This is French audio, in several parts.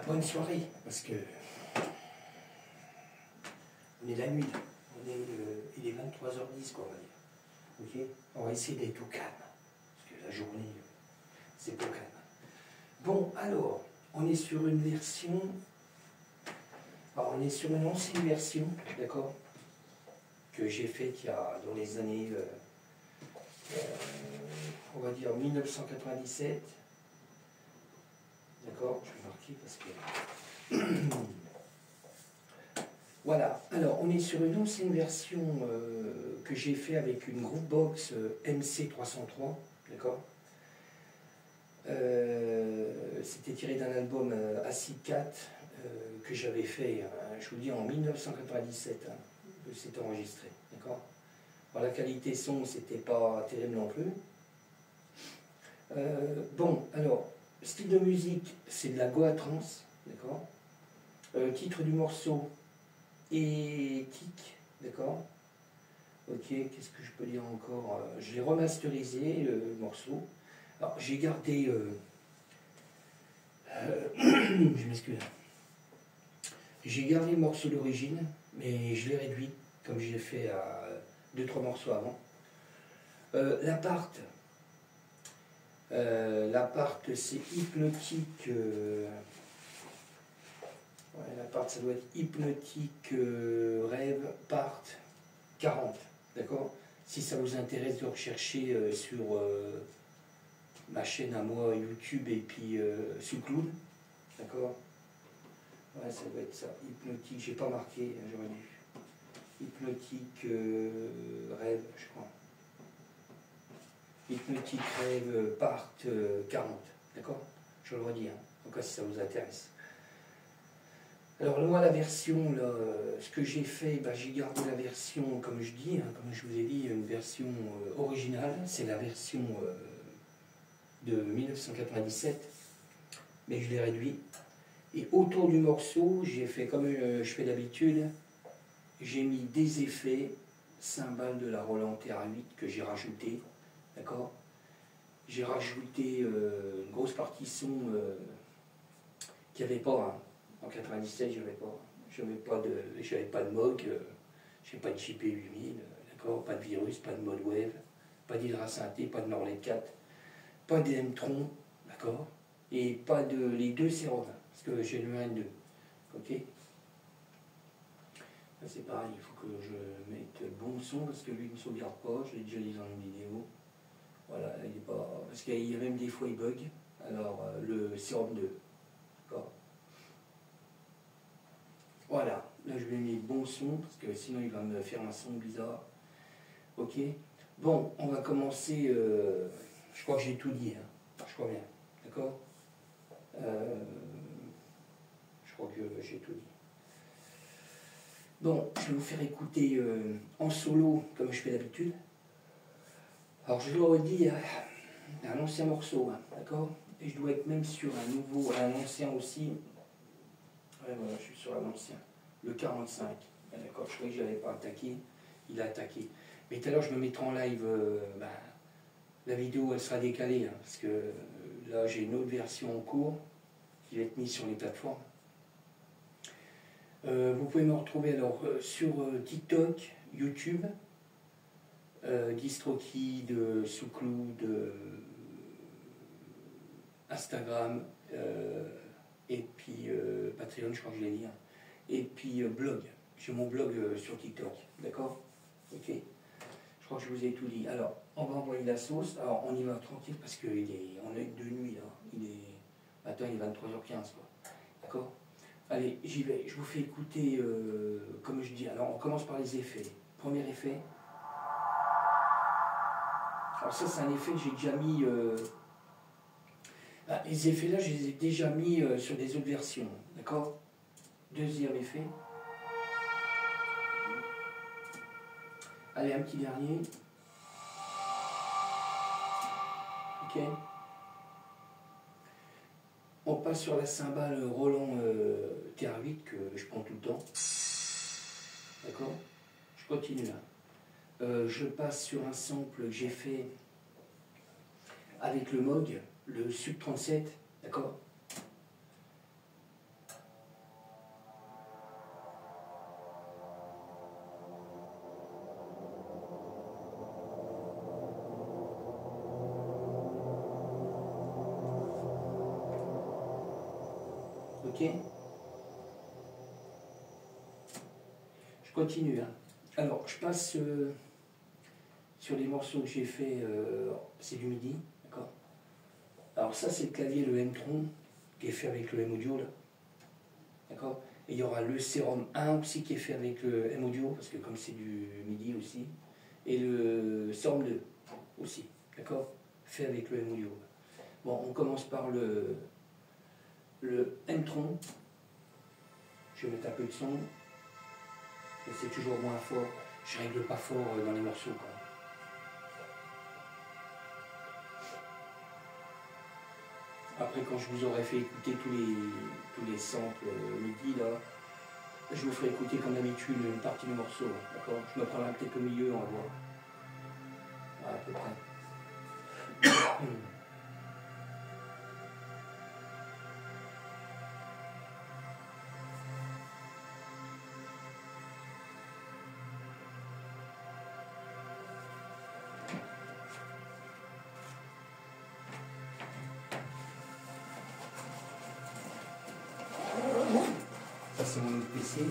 Bonne soirée, parce que on est la nuit, il est 23h10 quoi, on va dire. Ok, on va essayer d'être au calme, parce que la journée, c'est pas calme. Bon, alors, on est sur une version, alors on est sur une ancienne version, d'accord, que j'ai faite il y a dans les années, on va dire 1997. D'accord, je vais marquer parce que... Voilà, alors on est sur une ancienne version que j'ai fait avec une Groovebox MC303, d'accord. C'était tiré d'un album Acid 4 que j'avais fait, je vous dis, en 1997, que c'était enregistré, d'accord. La qualité son, c'était pas terrible non plus. Bon, alors, style de musique, c'est de la Goa Trance, d'accord. Titre du morceau, Éthique, d'accord. Ok, qu'est-ce que je peux dire encore? Je l'ai remasterisé, le morceau. Alors, j'ai gardé... je m'excuse. J'ai gardé le morceau d'origine, mais je l'ai réduit, comme je l'ai fait à 2-3 morceaux avant. L'appart, c'est hypnotique. Ouais, l'appart, ça doit être hypnotique rêve part 40. D'accord? Si ça vous intéresse de rechercher sur ma chaîne à moi YouTube et puis sous Cloud. D'accord? Ouais, ça doit être ça. Hypnotique, j'ai pas marqué, j'aurais dû. Hypnotique rêve, je crois. Hypnotique rêve part 40. D'accord? Je le redis, en cas si ça vous intéresse. Alors moi la version, là, ce que j'ai fait, j'ai gardé la version, comme je dis, comme je vous ai dit, une version originale, c'est la version de 1997, mais je l'ai réduit. Et autour du morceau, j'ai fait comme je fais d'habitude, j'ai mis des effets, cymbales de la Roland TR8 que j'ai rajouté, d'accord. J'ai rajouté une grosse partie son qu'il n'y avait pas. En 97, je n'avais pas de Moog, j'ai pas de JP8000, d'accord, pas de virus, pas de mode wave, pas d'Hydra Synthé, pas de Norlet 4, pas d'M-Tron, d'accord, et pas de les deux Serum, parce que j'ai le N2, ok. C'est pareil, il faut que je mette le bon son, parce que lui il ne sauvegarde pas, je l'ai déjà dit dans une vidéo, voilà, il est pas, parce qu'il y a même des fois il bug, alors le Serum 2, d'accord. Voilà, là je vais mettre bon son, parce que sinon il va me faire un son bizarre. Ok. Bon, on va commencer, je crois que j'ai tout dit, je crois bien, d'accord. Je crois que j'ai tout dit. Bon, je vais vous faire écouter en solo, comme je fais d'habitude. Alors je le redis, un ancien morceau, d'accord. Et je dois être même sur un ancien aussi. Ouais, voilà, je suis sur un ancien. Le 45. D'accord, je croyais que je n'avais pas attaqué. Il a attaqué. Mais tout à l'heure, je me mettrai en live. La vidéo, elle sera décalée. Parce que là, j'ai une autre version en cours qui va être mise sur les plateformes. Vous pouvez me retrouver alors sur TikTok, YouTube, DistroKid, SoundCloud, Instagram, et puis Patreon, je crois que je l'ai dit, et puis blog. J'ai mon blog sur TikTok, d'accord? Ok. Je crois que je vous ai tout dit. Alors, on va envoyer la sauce. Alors, on y va tranquille parce qu'on est de nuit là. Attends, il est 23h15 quoi. D'accord? Allez, j'y vais. Je vous fais écouter, comme je dis. Alors, on commence par les effets. Premier effet. Alors ça, c'est un effet que j'ai déjà mis... les effets là, je les ai déjà mis sur des autres versions. D'accord? Deuxième effet. Allez, un petit dernier. Ok. On passe sur la cymbale Roland TR8 que je prends tout le temps. D'accord? Je continue là. Je passe sur un sample que j'ai fait avec le Moog, le Sub 37. D'accord? Ok? Je continue. Hein. Alors, je passe sur les morceaux que j'ai fait, c'est du MIDI, d'accord? Alors ça, c'est le clavier, le M-Tron, qui est fait avec le M-Audio, là, d'accord? Et il y aura le Serum 1 aussi qui est fait avec le M-Audio, parce que comme c'est du MIDI aussi, et le Serum 2 aussi, d'accord? Fait avec le M-Audio. Bon, on commence par le M-Tron. Je vais mettre un peu de son, mais c'est toujours moins fort. Je règle pas fort dans les morceaux, quoi. Après, quand je vous aurai fait écouter tous les samples MIDI, là, je vous ferai écouter comme d'habitude une partie du morceau, d'accord? Je me prendrai peut-être au milieu, on va voir. Ouais, à peu près. Ça, c'est mon autre PC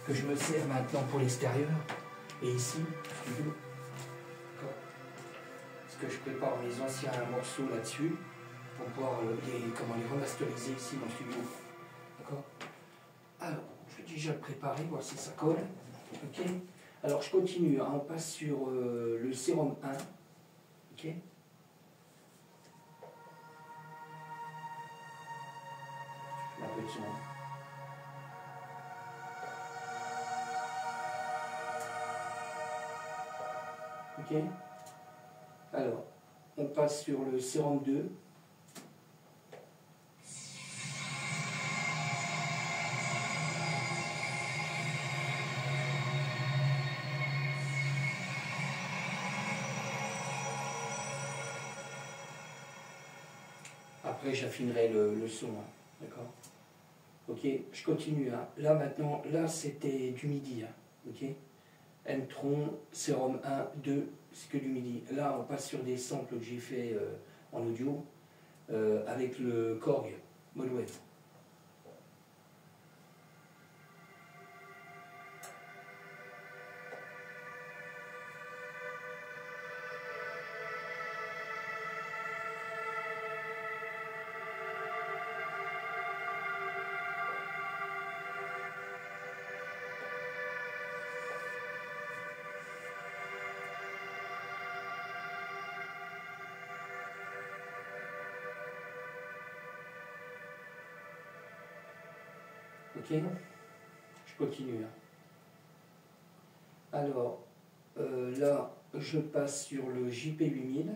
que je me sers maintenant pour l'extérieur. Et ici, studio. Parce que je prépare mes anciens morceaux là-dessus pour pouvoir les remasteriser ici dans le studio. D'accord? Alors, je vais déjà le préparer, voir si ça colle. Ok? Alors, je continue. Hein, on passe sur le Serum 1. Ok? Un peu de son. Ok? Alors, on passe sur le Serum 2. Après, j'affinerai le son. Hein, d'accord? Ok, je continue. Hein. Là, maintenant, là, c'était du MIDI. Hein, ok? M-Tron, Serum 1, 2, c'est que du MIDI. Là, on passe sur des samples que j'ai fait en audio avec le Korg Modwave. Ok, je continue. Hein. Alors, là, je passe sur le JP8000.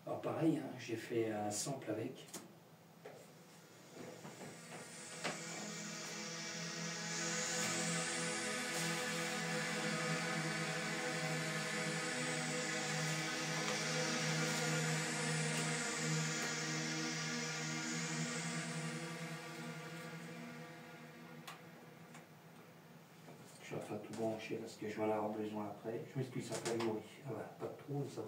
Alors pareil, hein, j'ai fait un sample avec. Je suis en train de tout brancher parce que je vais en avoir besoin après. Je m'excuse, ça fait mourir. Voilà, pas de trou, ça.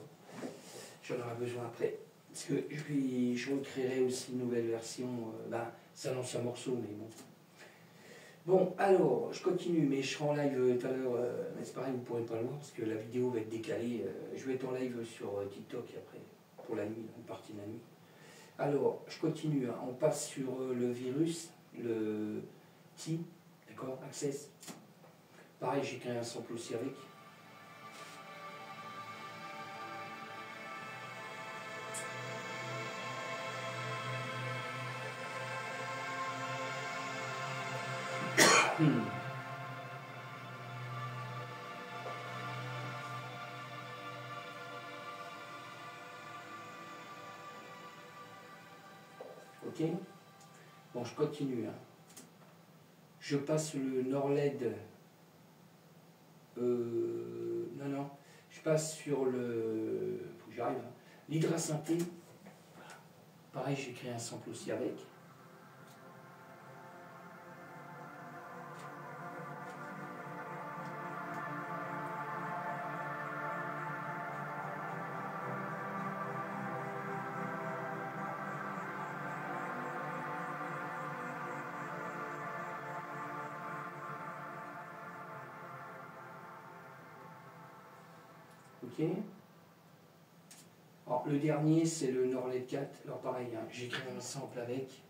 J'en aurai besoin après. Parce que je recréerai aussi une nouvelle version. Ça lance un morceau, mais bon. Bon, alors, je continue, mais je serai en live tout à l'heure. Mais c'est pareil, vous ne pourrez pas le voir parce que la vidéo va être décalée. Je vais être en live sur TikTok après, pour la nuit, une partie de la nuit. Alors, je continue. Hein. On passe sur le virus, le T, d'accord, Access. Pareil, j'ai créé un sample aussi avec. Ok. Bon, je continue. Hein. Je passe le Norled. Non. Je passe sur le. Faut que j'arrive. Hein. L'hydrasynthé. Pareil, j'ai créé un sample aussi avec. Ok. Alors, le dernier, c'est le Norlet 4. Alors, pareil, hein, j'ai créé un sample avec.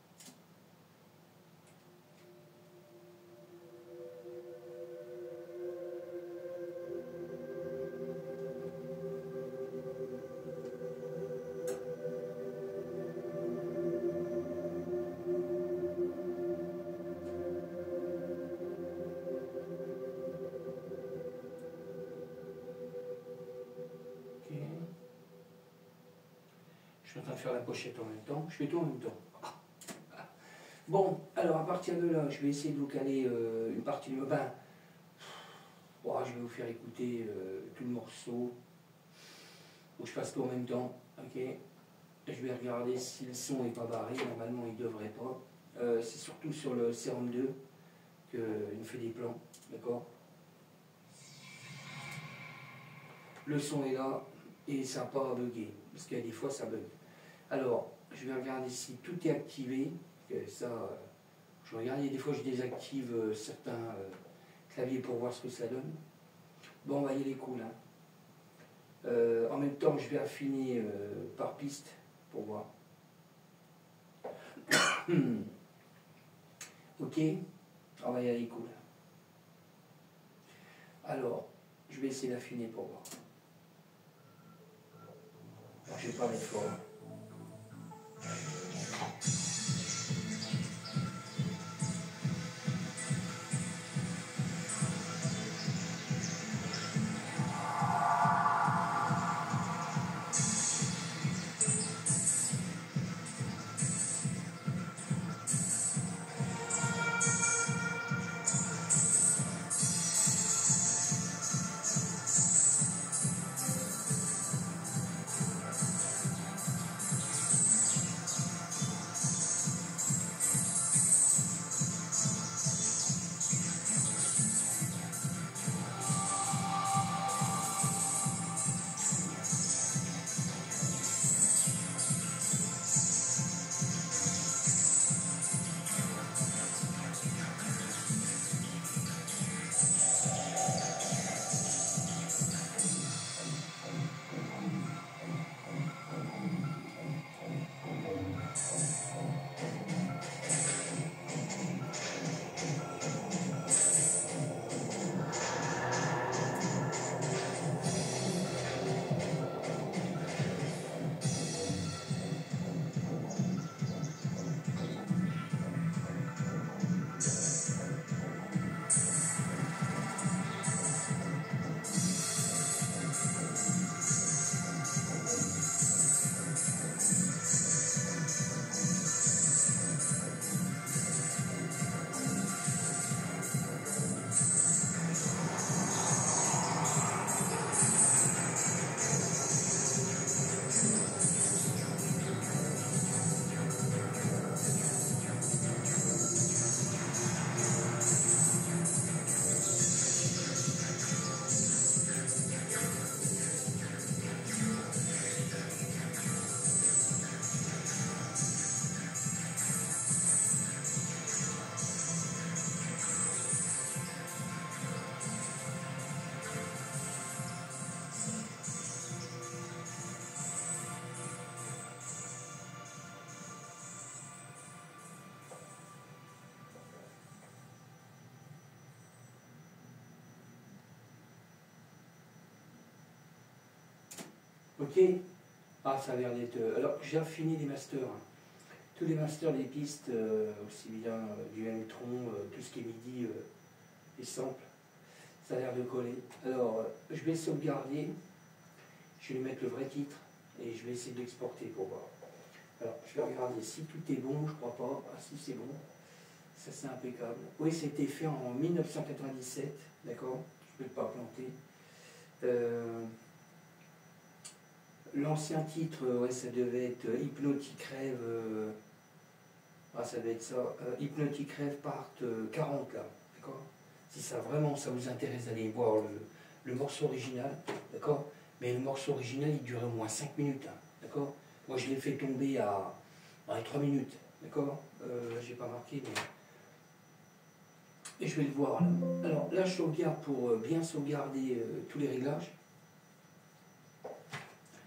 Ok. Je suis en train de faire la pochette en même temps. Je fais tout en même temps. Bon, alors à partir de là, je vais essayer de vous caler une partie de bain. Je vais vous faire écouter tout le morceau. Faut que je fasse tout en même temps. Ok. Je vais regarder si le son n'est pas barré. Normalement, il ne devrait pas. C'est surtout sur le Serum 2 qu'il me fait des plans. D'accord. Le son est là et ça n'a pas bugué. Parce qu'il y a des fois, ça bug. Alors, je vais regarder si tout est activé. Ça, je regarde, des fois je désactive certains claviers pour voir ce que ça donne. Bon, on va y aller cool. Hein. En même temps, je vais affiner par piste pour voir. Ok, on va y aller cool. Alors, je vais essayer d'affiner pour voir. Alors, je vais pas mettre fort. Ok. Ah, ça a l'air d'être... Alors, j'ai affiné les masters. Hein. Tous les masters des pistes, aussi bien du M-Tron, tout ce qui est MIDI, les samples, ça a l'air de coller. Alors, je vais sauvegarder. Je vais lui mettre le vrai titre et je vais essayer de l'exporter pour voir. Alors, je vais regarder si tout est bon, je crois pas. Ah, si c'est bon. Ça, c'est impeccable. Oui, c'était fait en 1997, d'accord. Je ne peux pas planter. L'ancien titre, ouais, ça devait être Hypnotic Rêve, ça devait être ça, Hypnotic Rêve part 40 là, d'accord. Si ça vraiment ça vous intéresse d'aller voir le morceau original, d'accord. Mais le morceau original il durait au moins 5 minutes, hein, d'accord. Moi je l'ai fait tomber à 3 minutes, d'accord. J'ai pas marqué, mais. Et je vais le voir là. Alors là je sauvegarde pour bien sauvegarder tous les réglages.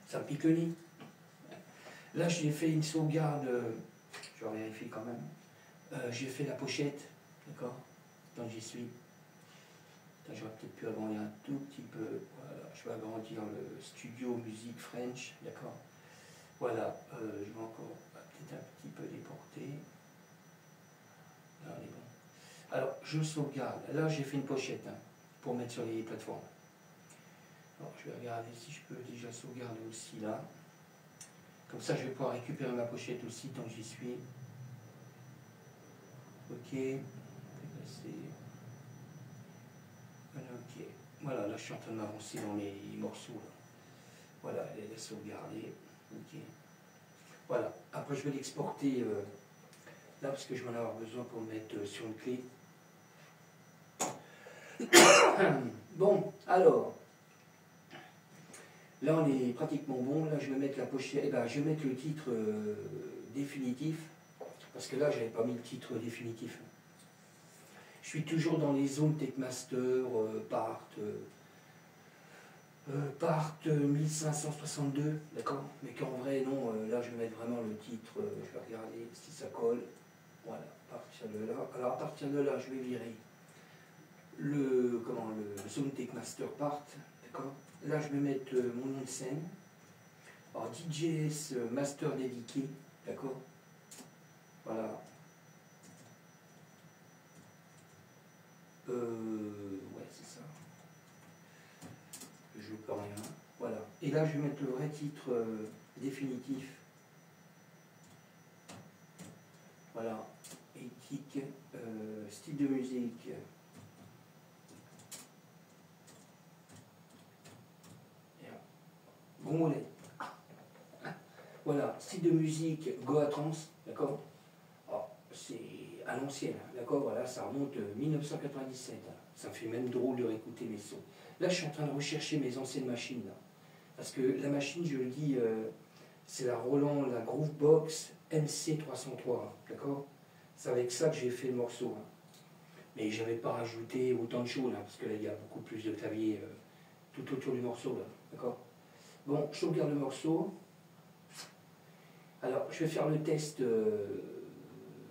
Ça me pique le nez. Là, j'ai fait une sauvegarde, je vérifie quand même. J'ai fait la pochette, d'accord? Donc j'y suis. J'aurais peut-être pu agrandir un tout petit peu. Voilà, je vais agrandir le studio musique French, d'accord? Voilà, je vais encore peut-être un petit peu déporter. Là, on est bon. Alors, je sauvegarde. Là, j'ai fait une pochette hein, pour mettre sur les plateformes. Alors, je vais regarder si je peux déjà sauvegarder aussi là. Comme ça, je vais pouvoir récupérer ma pochette aussi tant que j'y suis. Ok. Voilà, ok. Voilà, là, je suis en train de m'avancer dans les morceaux. Là. Voilà, elle est sauvegardée. Ok. Voilà. Après, je vais l'exporter là parce que je vais en avoir besoin pour le mettre sur une clé. Bon, alors. Là, on est pratiquement bon. Là, je vais mettre la pochette. Eh ben, je vais mettre le titre définitif. Parce que là, j'avais pas mis le titre définitif. Je suis toujours dans les zones Techmaster, Part 1562, d'accord? Mais qu'en vrai, non, là, je vais mettre vraiment le titre. Je vais regarder si ça colle. Voilà, à partir de là. Alors, à partir de là, je vais virer le zone Techmaster Part, d'accord? Là, je vais mettre mon nom de scène. Alors, DJS Master dédié, d'accord? Voilà. Ouais, c'est ça. Je joue pas rien. Voilà. Et là, je vais mettre le vrai titre définitif. Voilà. Éthique, style de musique. Grommelet. Voilà, style de musique Goa Trance, d'accord? C'est à l'ancienne, d'accord? Voilà, ça remonte 1997. Ça me fait même drôle de réécouter mes sons. Là, je suis en train de rechercher mes anciennes machines. Là. Parce que la machine, je le dis, c'est la Roland, la Groovebox MC303, d'accord? C'est avec ça que j'ai fait le morceau. Hein. Mais je n'avais pas rajouté autant de choses, hein, parce que là, il y a beaucoup plus de claviers tout autour du morceau, là, d'accord? Bon, je sauvegarde le morceau. Alors, je vais faire le test.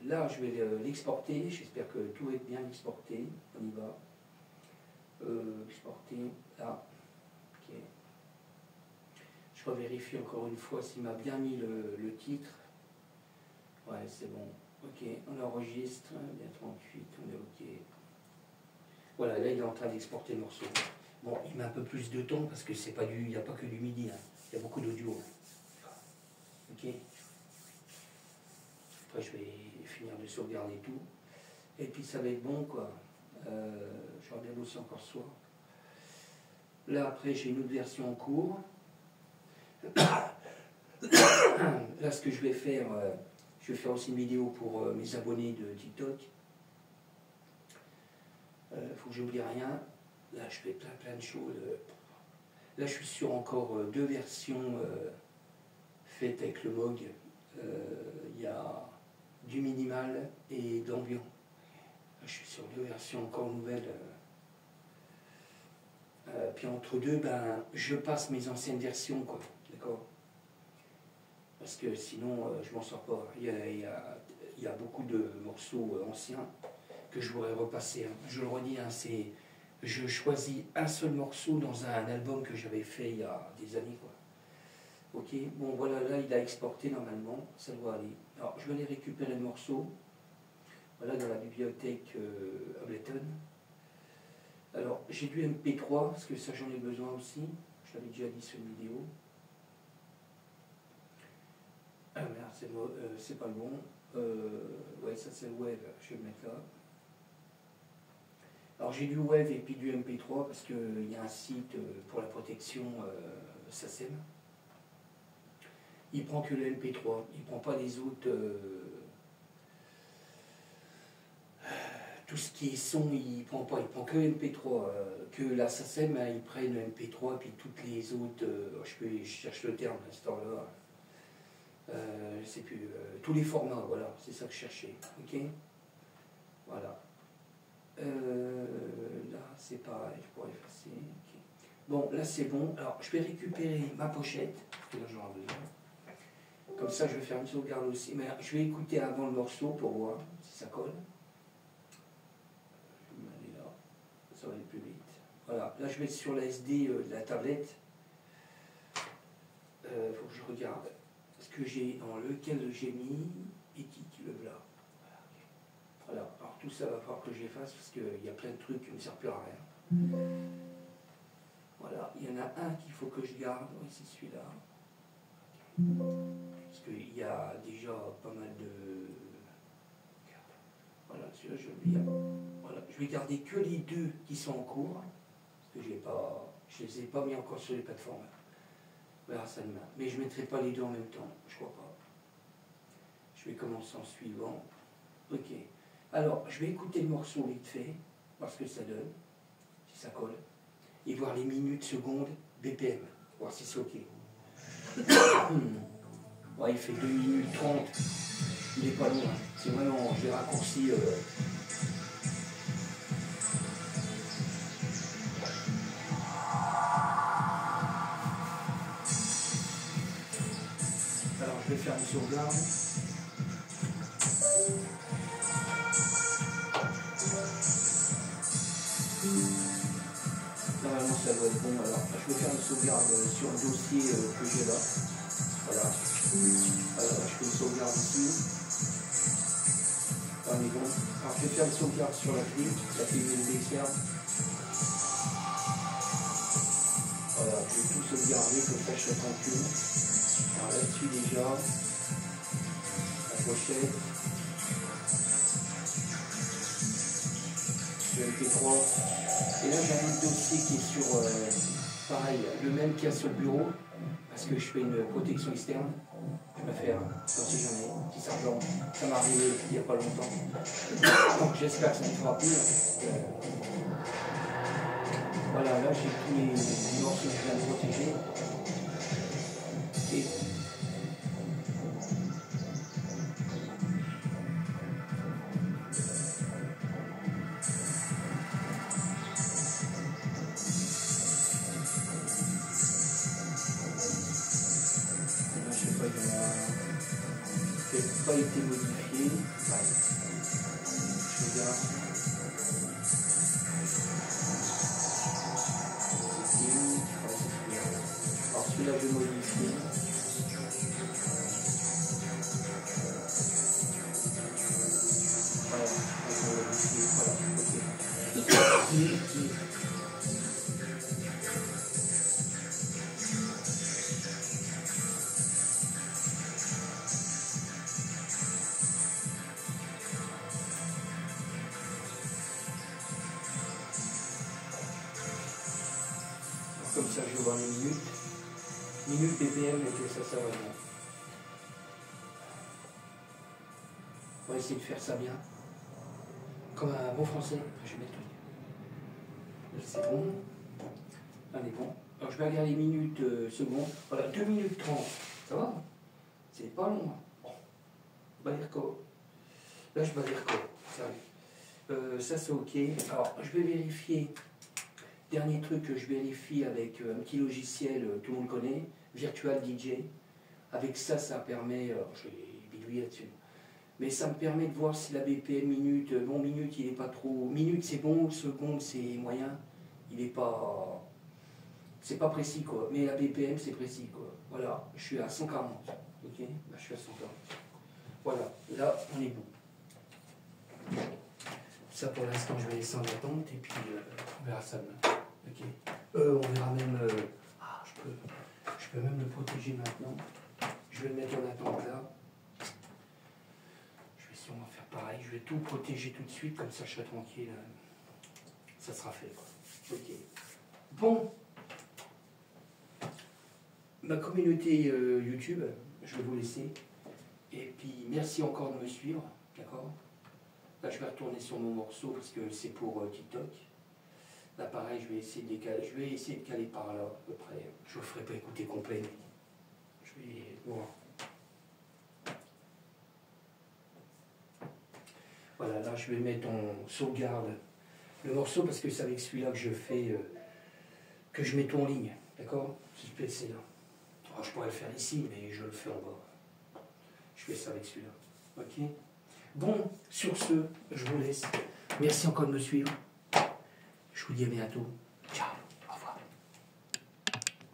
Là, je vais l'exporter. J'espère que tout est bien exporté. On y va. Exporter. Là. Ok. Je revérifie encore une fois s'il m'a bien mis le titre. Ouais, c'est bon. Ok, on enregistre. Bien 38, on est ok. Voilà, là, il est en train d'exporter le morceau. Bon, il met un peu plus de temps parce que c'est pas il n'y a pas que du MIDI. Hein. Il y a beaucoup d'audio. Ok. Après, je vais finir de sauvegarder tout. Et puis, ça va être bon, quoi. Je regarde aussi encore ce soir. Là, après, j'ai une autre version en cours. Là, ce que je vais faire aussi une vidéo pour mes abonnés de TikTok. Faut que j'oublie rien. Là, je fais plein de choses. Là, je suis sur encore deux versions faites avec le Moog. Il y a du minimal et de l'ambiant. Je suis sur deux versions encore nouvelles. Puis entre deux, ben, je passe mes anciennes versions, quoi. D'accord? Parce que sinon, je m'en sors pas. Il y a beaucoup de morceaux anciens que je voudrais repasser. Hein. Je le redis, hein, je choisis un seul morceau dans un album que j'avais fait il y a des années, quoi. Ok, bon voilà, là il a exporté normalement, ça doit aller. Alors je vais aller récupérer le morceau, voilà dans la bibliothèque Ableton. Alors j'ai du MP3, parce que ça j'en ai besoin aussi, je l'avais déjà dit sur une vidéo. Ah merde, c'est pas le bon. Ouais, ça c'est le web, je vais le mettre là. Alors j'ai du web et puis du MP3 parce qu'il y a un site pour la protection SACEM. Il prend que le MP3, il ne prend pas les autres. Tout ce qui est son, il ne prend pas, il prend que MP3. Que la SACEM, hein, ils prennent le MP3, puis toutes les autres, je cherche le terme à ce temps-là. Je sais plus, tous les formats, voilà, c'est ça que je cherchais. Ok. Voilà. Là, c'est pareil, je pourrais effacer. Okay. Bon, là c'est bon. Alors, je vais récupérer ma pochette. Parce que là, j'en ai besoin. Comme ça, je vais faire une sauvegarde aussi. Mais je vais écouter avant le morceau pour voir si ça colle. Je vais aller là. Ça va aller plus vite. Voilà. Là, je vais être sur la SD de la tablette. Faut que je regarde ce que j'ai dans lequel j'ai mis éthique, le là. Voilà. Alors, tout ça va falloir que j'efface parce qu'il y a plein de trucs qui ne servent plus à rien. Voilà. Il y en a un qu'il faut que je garde. Oui, c'est celui-là. Parce qu'il y a déjà pas mal de... Voilà, celui-là je le garde. Voilà, je vais garder que les deux qui sont en cours, parce que je ne les ai pas mis encore sur les plateformes. On verra ça demain. Mais je ne mettrai pas les deux en même temps, je crois pas. Je vais commencer en suivant. Ok. Alors, je vais écouter le morceau vite fait, voir ce que ça donne, si ça colle, et voir les minutes, secondes, BPM, voir si c'est ok. Ouais, il fait 2 minutes 30, il est pas loin, c'est vraiment, j'ai raccourci. Alors je vais faire une sauvegarde. Normalement ça doit être bon, alors je vais faire une sauvegarde sur le dossier que j'ai là. Voilà. Alors je fais une sauvegarde ici. Là on est bon. Alors je vais faire une sauvegarde sur la clé USB externe. Voilà, je vais tout sauvegarder, comme ça je serai tranquille. Alors là-dessus déjà, la pochette, le MP3. Et là j'ai un autre dossier qui est sur, pareil, le même qu'il y a sur le bureau, parce que je fais une protection externe. Je vais faire, on sait jamais, petit sergent, ça m'est arrivé il n'y a pas longtemps. Donc j'espère que ça ne fera plus. Voilà, là j'ai tous les morceaux que je viens de protéger. Et là, je sais pas, il y en a qui n'a pas été modifié. Ouais. Je regarde. Alors celui-là je modifie. Voilà, je modifie, voilà, ok. Comme ça je vois mes minutes. Minutes BPM et que ça va bien. On va essayer de faire ça bien. Comme un bon français. Je vais mettre tout. C'est bon. Là on est bon. Alors je vais regarder les minutes, secondes. Voilà, 2 minutes 30. Ça va? C'est pas long. Bon. Balerco. Là je Balerco. Ça c'est ok. Alors je vais vérifier. Dernier truc que je vérifie avec un petit logiciel, tout le monde connaît, Virtual DJ. Avec ça, ça permet, je vais bidouiller là-dessus, mais ça me permet de voir si la BPM minute, bon minute il n'est pas trop, minute c'est bon, seconde c'est moyen, il n'est pas, c'est pas précis quoi, mais la BPM c'est précis quoi. Voilà, je suis à 140, ok, bah, je suis à 140. Voilà, là on est bon. Ça pour l'instant je vais laisser en attente et puis on verra ça demain. Ok. On verra même. Je peux même le protéger maintenant. Je vais le mettre en attente là. Je vais sûrement faire pareil. Je vais tout protéger tout de suite, comme ça je serai tranquille. Ça sera fait quoi. Ok. Bon. Ma communauté YouTube, je vais vous laisser. Et puis merci encore de me suivre. D'accord? Là je vais retourner sur mon morceau parce que c'est pour TikTok. Là pareil, je vais essayer de décaler, je vais essayer de caler par là à peu près. Je ne le ferai pas écouter complet, mais je vais voir. Voilà, là je vais mettre en sauvegarde le morceau parce que c'est avec celui-là que je fais que je mets tout en ligne, d'accord? Si je peux essayer là. Oh, je pourrais le faire ici, mais je le fais en bas. Je fais ça avec celui-là. Ok? Bon, sur ce, je vous laisse. Merci encore de me suivre. Je vous dis à bientôt.